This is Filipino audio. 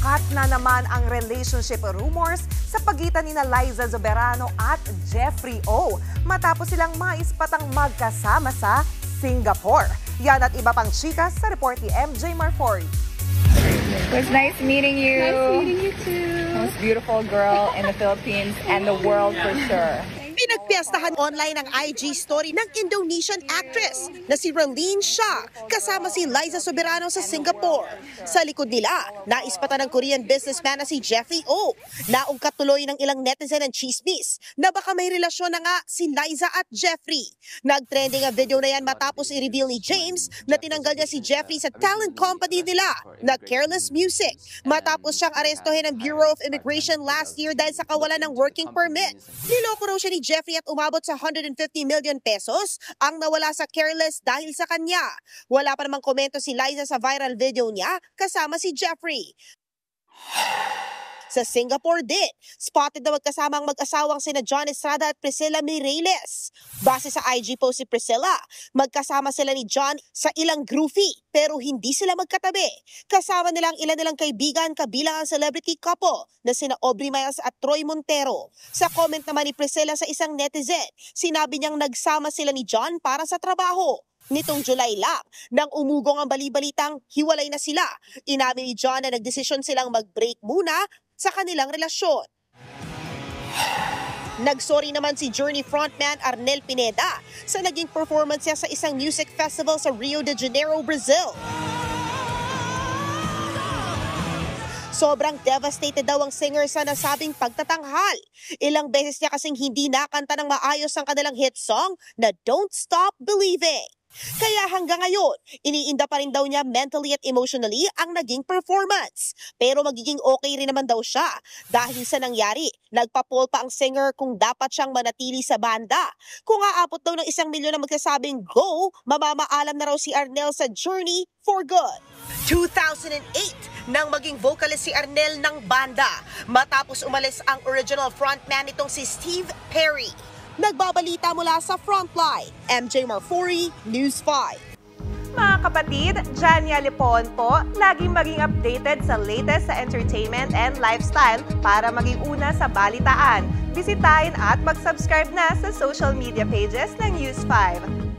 Umalat na naman ang relationship rumors sa pagitan ni Liza Soberano at Jeffrey O. Matapos silang maispatang magkasama sa Singapore. Yan at iba pang chika sa report ni MJ Marfori. It was nice meeting you. Nice meeting you too. Most beautiful girl in the Philippines and the world for sure. Pinagpiestahan online ang IG story ng Indonesian actress na si Raylene Shah kasama si Liza Soberano sa Singapore. Sa likod nila, naispatan ng Korean businessman na si Jeffrey O. Naungkat tuloy ng ilang netizen ang chismis na baka may relasyon na nga si Liza at Jeffrey. Nagtrending ang video na yan matapos i-reveal ni James na tinanggal niya si Jeffrey sa talent company nila na Careless Music matapos siyang arestuhin ng Bureau of Immigration last year dahil sa kawalan ng working permit. Niloko raw siya ni Jeffrey at umabot sa 150 million pesos ang nawala sa Careless dahil sa kanya. Wala pa namang komento si Liza sa viral video niya kasama si Jeffrey. Sa Singapore din, spotted na magkasama ang mag-asawang sina John Estrada at Priscilla Mireles. Base sa IG post si Priscilla, magkasama sila ni John sa ilang groupie pero hindi sila magkatabi. Kasama nila ang ilan nilang kaibigan kabilang ang celebrity couple na sina Aubrey Miles at Troy Montero. Sa comment naman ni Priscilla sa isang netizen, sinabi niyang nagsama sila ni John para sa trabaho. Nitong July lang, nang umugong ang bali-balitang hiwalay na sila, inamin ni John na nagdesisyon silang mag-break muna sa kanilang relasyon. Nagsorry naman si Journey frontman Arnel Pineda sa naging performance niya sa isang music festival sa Rio de Janeiro, Brazil. Sobrang devastated daw ang singer sa nasabing pagtatanghal. Ilang beses niya kasing hindi nakanta ng maayos ang kanilang hit song na Don't Stop Believing. Kaya hanggang ngayon, iniinda pa rin daw niya mentally at emotionally ang naging performance. Pero magiging okay rin naman daw siya dahil sa nangyari. Nagpa-poll pa ang singer kung dapat siyang manatili sa banda. Kung aabot daw ng 1 milyon na magsasabing go, mamamaalam na raw si Arnel sa Journey for good. 2008 nang maging vocalist si Arnel ng banda matapos umalis ang original frontman nitong si Steve Perry. Nagbabalita mula sa Frontline, MJ Marfori, News 5. Mga kapatid, Jania Lipon po, laging maging updated sa latest sa entertainment and lifestyle para maging una sa balitaan. Bisitahin at mag-subscribe na sa social media pages ng News 5.